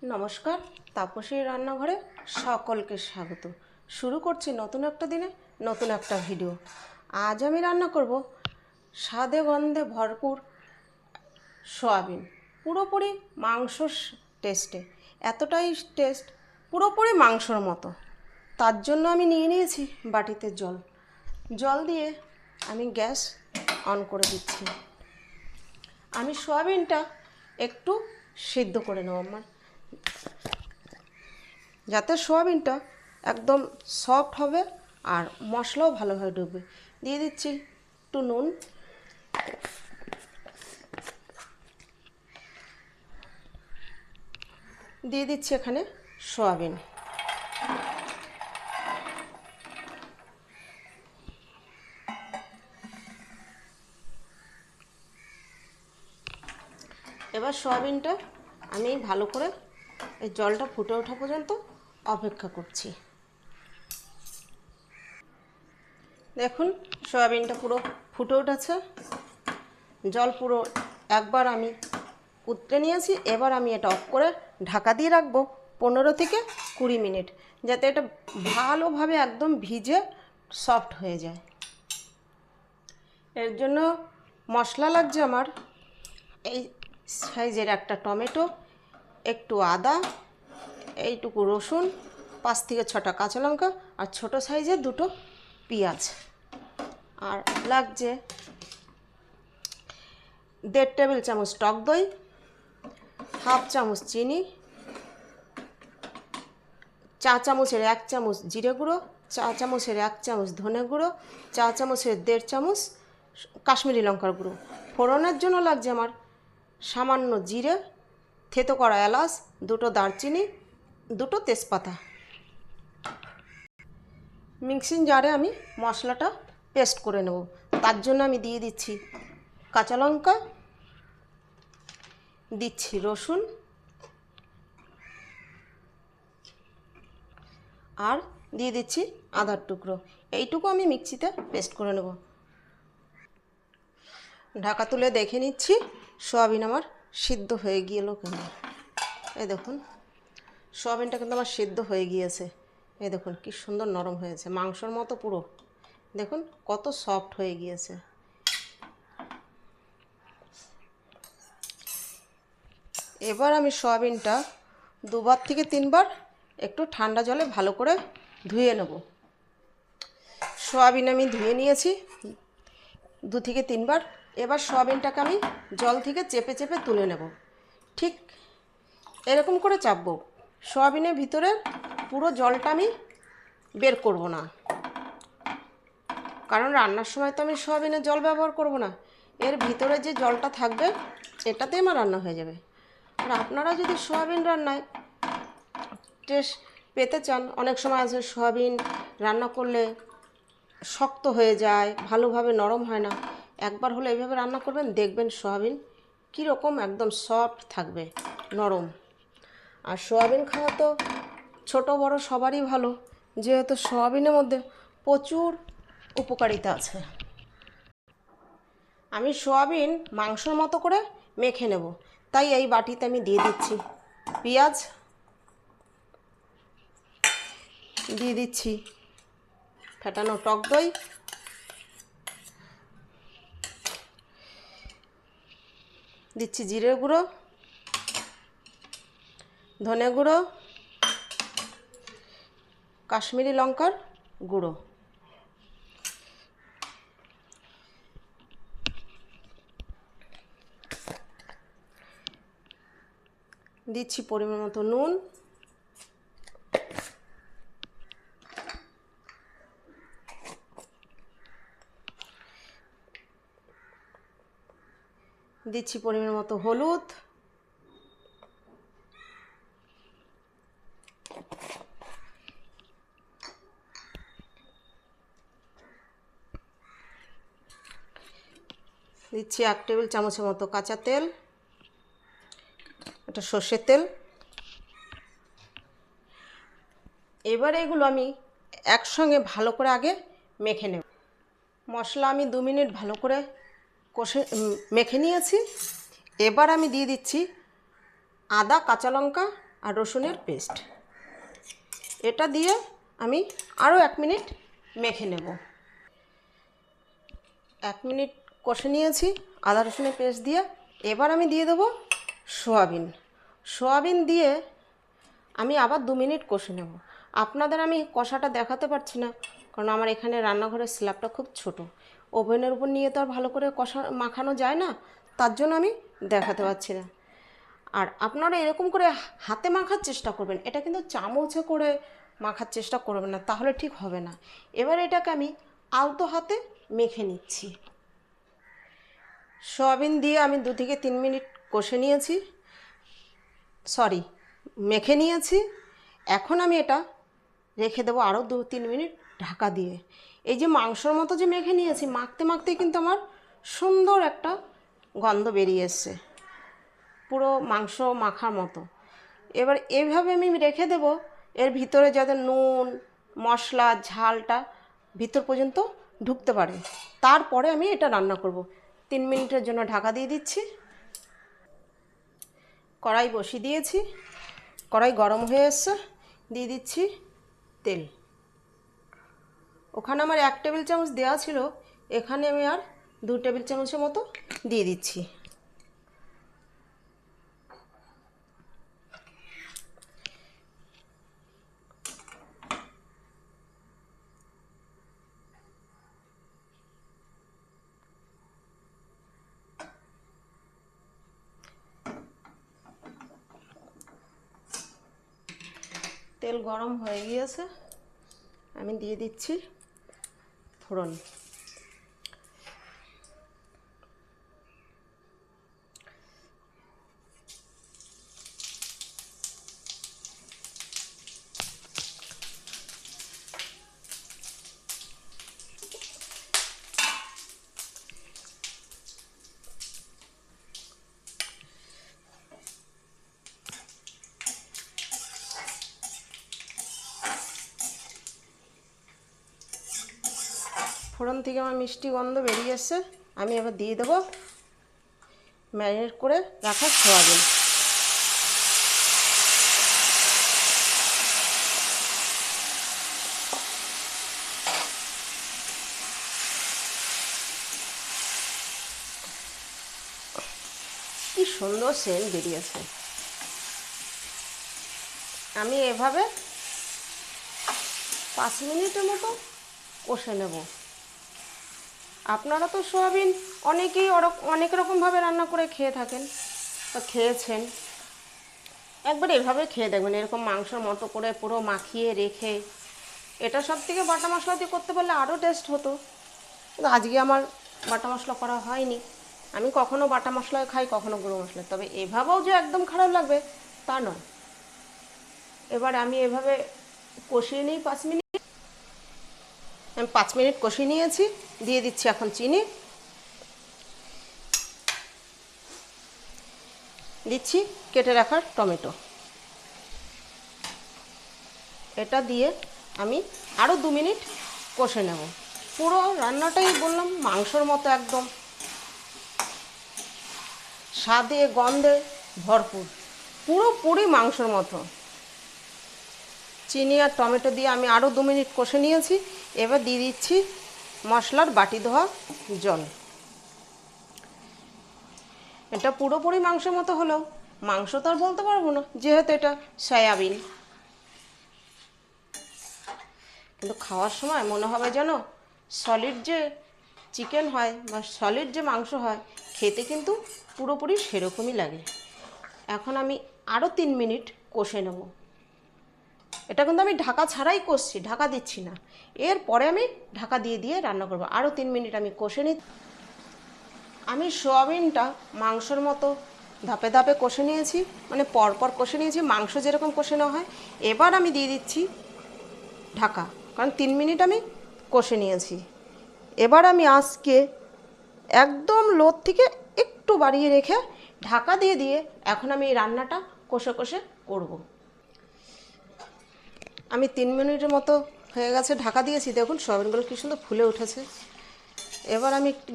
নমস্কার, তাপসীর রান্নাঘরে সকলকে স্বাগত। শুরু করছি নতুন একটা দিনে নতুন একটা ভিডিও। আজ আমি রান্না করব স্বাদে গন্ধে ভরপুর সয়াবিন, পুরোপুরি মাংসর টেস্টে। এতটাই টেস্ট, পুরোপুরি মাংসর মতো। তার জন্য আমি নিয়ে নিয়েছি বাটিতে জল। জল দিয়ে আমি গ্যাস অন করে দিচ্ছি। আমি সয়াবিনটা একটু সিদ্ধ করে নেব, যাতে সয়াবিনটা একদম সফট হবে আর মশলাও ভালোভাবে ঢুকবে। দিয়ে দিচ্ছি একটু নুন, দিয়ে দিচ্ছি এখানে সয়াবিন। এবার সয়াবিনটা আমি ভালো করে এই জলটা ফুটে ওঠা পর্যন্ত অপেক্ষা করছি। দেখুন সয়াবিনটা পুরো ফুটে উঠেছে, জল পুরো একবার আমি উতরে নিয়েছি। এবার আমি এটা অফ করে ঢাকা দিয়ে রাখবো 15 থেকে 20 মিনিট, যাতে এটা ভালোভাবে একদম ভিজে সফট হয়ে যায়। এর জন্য মশলা লাগছে আমার এই সাইজের একটা টমেটো, একটু আদা, এইটুকু রসুন, 5 থেকে 6টা কাঁচা লঙ্কা আর ছোটো সাইজের 2টো পেঁয়াজ। আর লাগছে 1.5 টেবিল চামচ টক দই, 1/2 চামচ চিনি, চা চামচের 1 চামচ জিরে গুঁড়ো, চা চামচের 1 চামচ ধনে গুঁড়ো, চা চামচের 1.5 চামচ কাশ্মীরি লঙ্কার গুঁড়ো। ফোড়নের জন্য লাগছে আমার সামান্য জিরে, থেতো করা এলাচ, 2টো দারচিনি, 2টো তেজপাতা। মিক্সিং জারে আমি মশলাটা পেস্ট করে নেব। তার জন্য আমি দিয়ে দিচ্ছি কাঁচা লঙ্কা, দিচ্ছি রসুন আর দিয়ে দিচ্ছি আদার টুকরো। এইটুকু আমি মিক্সিতে পেস্ট করে নেব। ঢাকা তুলে দেখে নিচ্ছি সয়াবিন আমার সিদ্ধ হয়ে গেল কেন। এই দেখুন সয়াবিনটা কিন্তু আমার সিদ্ধ হয়ে গিয়েছে। এই দেখুন কি সুন্দর নরম হয়েছে, মাংসর মতো পুরো। দেখুন কত সফট হয়ে গিয়েছে। এবার আমি সয়াবিনটা 2বার থেকে 3বার একটু ঠান্ডা জলে ভালো করে ধুয়ে নেব। সয়াবিন আমি ধুয়ে নিয়েছি 2 থেকে 3বার। এবার সয়াবিনটাকে আমি জল থেকে চেপে চেপে তুলে নেব। ঠিক এরকম করে চাপবো। সয়াবিনের ভিতরে পুরো জলটা আমি বের করব না, কারণ রান্নার সময় তো আমি সয়াবিনের জল ব্যবহার করব না। এর ভিতরে যে জলটা থাকবে এটাতেই আমার রান্না হয়ে যাবে। আর আপনারা যদি সয়াবিন রান্নায় টেস্ট পেতে চান, অনেক সময় আছে সয়াবিন রান্না করলে শক্ত হয়ে যায়, ভালোভাবে নরম হয় না। একবার হলে এইভাবে রান্না করবেন, দেখবেন সয়াবিন কীরকম একদম সফট থাকবে, নরম। আর সয়াবিন খাওয়া তো ছোট বড় সবারই ভালো, যেহেতু সয়াবিনের মধ্যে প্রচুর উপকারিতা আছে। আমি সয়াবিন মাংসর মতো করে মেখে নেব, তাই এই বাটিতে আমি দিয়ে দিচ্ছি পেঁয়াজ, দিয়ে দিচ্ছি ফেটানো টক দই, দিচ্ছি জিরে গুঁড়ো, ধনে গুঁড়ো, কাশ্মীরি লঙ্কার গুঁড়ো, দিচ্ছি পরিমাণ মতো নুন, দিচ্ছি পরিমাণ মতো হলুদ, দিচ্ছি 1 টেবিল চামচের মতো কাঁচা তেল, এটা সর্ষের তেল। এবার এগুলো আমি একসঙ্গে ভালো করে আগে মেখে নেব। মশলা আমি 2 মিনিট ভালো করে মেখে নিয়েছি। এবার আমি দিয়ে দিচ্ছি আদা, কাঁচা লঙ্কা আর রসুনের পেস্ট, এটা দিয়ে আমি আরও 1 মিনিট মেখে নেব। 1 মিনিট কষে নিয়েছি আদা রসুনের পেস্ট দিয়ে। এবার আমি দিয়ে দেবো সয়াবিন। সয়াবিন দিয়ে আমি আবার 2 মিনিট কষে নেব। আপনাদের আমি কষাটা দেখাতে পারছি না, কারণ আমার এখানে রান্নাঘরের স্ল্যাবটা খুব ছোট, ওভেনের উপর নিয়ে তো আর ভালো করে কষা মাখানো যায় না, তার জন্য আমি দেখাতে পারছি না। আর আপনারা এরকম করে হাতে মাখার চেষ্টা করবেন, এটা কিন্তু চামচে করে মাখার চেষ্টা করবেন না, তাহলে ঠিক হবে না। এবার এটাকে আমি আলতো হাতে মেখে নিচ্ছি। সয়াবিন দিয়ে আমি 2 থেকে 3 মিনিট কষে নিয়েছি, মেখে নিয়েছি। এখন আমি এটা রেখে দেবো আরও 2-3 মিনিট ঢাকা দিয়ে। এই যে মাংসর মতো যে মেখে নিয়েছি, মাখতে মাখতে কিন্তু আমার সুন্দর একটা গন্ধ বেরিয়ে এসছে, পুরো মাংস মাখার মতো। এবার এইভাবে আমি রেখে দেব, এর ভিতরে যাতে নুন মশলা ঝালটা ভিতর পর্যন্ত ঢুকতে পারে। তারপরে আমি এটা রান্না করব। 3 মিনিটের জন্য ঢাকা দিয়ে দিচ্ছি। কড়াই বসিয়ে দিয়েছি, কড়াই গরম হয়ে এসছে, দিয়ে দিচ্ছি তেল। ওখানে আমার 1 টেবিল চামচ দেওয়া ছিল, এখানে আমি আর 2 টেবিল চামচের মতো দিয়ে দিচ্ছি। তেল গরম হয়ে গিয়েছে, আমি দিয়ে দিচ্ছি ফোড়ন। ফোড়ন থেকে আমার মিষ্টি গন্ধ বেরিয়ে এসছে, আমি এবার দিয়ে দেবো ম্যারিনেট করে রাখা সয়াবিন। কি সুন্দর সেন্ট বেরিয়েছে। আমি এভাবে 5 মিনিটের মতো কষে নেব। আপনারা তো সয়াবিন অনেকেই অনেক রকমভাবে রান্না করে খেয়ে থাকেন বা খেয়েছেন, একবার এভাবে খেয়ে দেখবেন, এরকম মাংসর মতো করে পুরো মাখিয়ে রেখে। এটা সব থেকে বাটা মশলা দিয়ে করতে পারলে আরও টেস্ট হতো, কিন্তু আজকে আমার বাটা মশলা করা হয়নি। আমি কখনো বাটা মশলায় খাই, কখনো গুঁড়ো মশলায়, তবে এভাবেও যে একদম খারাপ লাগবে তা নয়। এবার আমি এভাবে কষিয়ে নিই 5 মিনিট। আমি 5 মিনিট কষিয়ে নিয়েছি, দিয়ে দিচ্ছি এখন চিনি, দিচ্ছি কেটে রাখার টমেটো। এটা দিয়ে আমি আরও 2 মিনিট কষে নেব। পুরো রান্নাটাই বললাম মাংসর মতো, একদম স্বাদে গন্ধে ভরপুর, পুরোপুরি মাংসর মতো। চিনি আর টমেটো দিয়ে আমি আরও 2 মিনিট কষে নিয়েছি। এবার দিয়ে দিচ্ছি মশলার বাটি ধোয়া জল। এটা পুরোপুরি মাংসের মতো হলেও মাংস তো আর বলতে পারবো না, যেহেতু এটা সয়াবিন। কিন্তু খাওয়ার সময় মনে হবে যেন সলিড যে চিকেন হয় বা সলিড যে মাংস হয়, খেতে কিন্তু পুরোপুরি সেরকমই লাগে। এখন আমি আরও 3 মিনিট কষে নেব। এটা কিন্তু আমি ঢাকা ছাড়াই কষছি, ঢাকা দিচ্ছি না। এরপরে আমি ঢাকা দিয়ে দিয়ে রান্না করব। আরও 3 মিনিট আমি কষে নিই। আমি সয়াবিনটা মাংসর মতো ধাপে ধাপে কষে নিয়েছি, মানে পরপর কষে নিয়েছি, মাংস যেরকম কষে নেওয়া হয়। এবার আমি দিয়ে দিচ্ছি ঢাকা, কারণ 3 মিনিট আমি কষে নিয়েছি। এবার আমি আজকে একদম লো থেকে একটু বাড়িয়ে রেখে ঢাকা দিয়ে দিয়ে এখন আমি এই রান্নাটা কষে কষে করব। আমি 3 মিনিটের মতো হয়ে গেছে ঢাকা দিয়েছি, দেখুন সয়াবিনগুলো কী সুন্দর ফুলে উঠেছে। এবার আমি একটু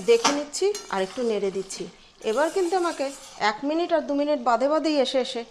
দেখে নিচ্ছি আর একটু নেড়ে দিচ্ছি। এবার কিন্তু আমাকে 1 মিনিট আর 2 মিনিট বাদে বাদেই এসে এসে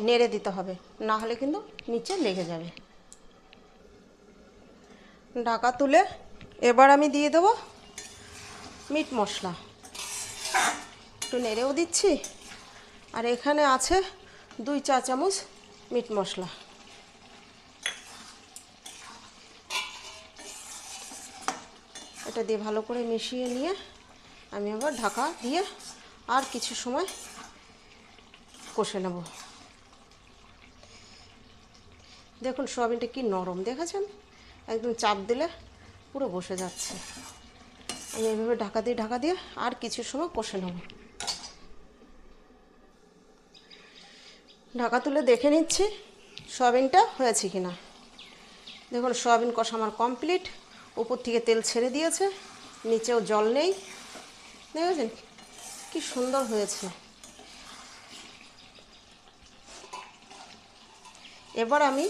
নেড়ে দিতে হবে, না হলে কিন্তু নিচে লেগে যাবে। ঢাকা তুলে এবার আমি দিয়ে দেবো মিট মশলা, একটু নেড়েও দিচ্ছি। আর এখানে আছে 2 চা চামচ মিট মশলা। এটা দিয়ে ভালো করে মিশিয়ে নিয়ে আমি আবার ঢাকা দিয়ে আর কিছু সময় কষে নেব। দেখুন সয়াবিনটা কি নরম, দেখেছেন? একদম চাপ দিলে পুরো বসে যাচ্ছে। আমি এইভাবে ঢাকা দিয়ে আর কিছু সময় কষে নেব। ঢাকা তুলে দেখে নিচ্ছি সয়াবিনটা হয়েছে কিনা। দেখুন সয়াবিন কষা আমার কমপ্লিট। উপর থেকে তেল ছেড়ে দিয়েছে, নিচেও জল নেই। দেখেছেন কি সুন্দর হয়েছে। এবার আমি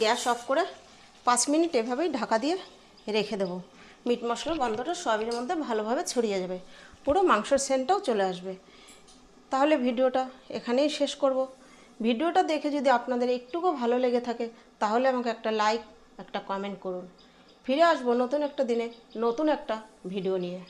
গ্যাস অফ করে 5 মিনিট এভাবেই ঢাকা দিয়ে রেখে দেবো। মিট মশলার গন্ধটা সয়াবিনের মধ্যে ভালোভাবে ছড়িয়ে যাবে, পুরো মাংসের সেন্টটাও চলে আসবে। তাহলে ভিডিওটা এখানেই শেষ করব। ভিডিওটা দেখে যদি আপনাদের একটুকু ভালো লেগে থাকে তাহলে আমাকে একটা লাইক, একটা কমেন্ট করুন। ফিরে আসবো নতুন একটা দিনে নতুন একটা ভিডিও নিয়ে।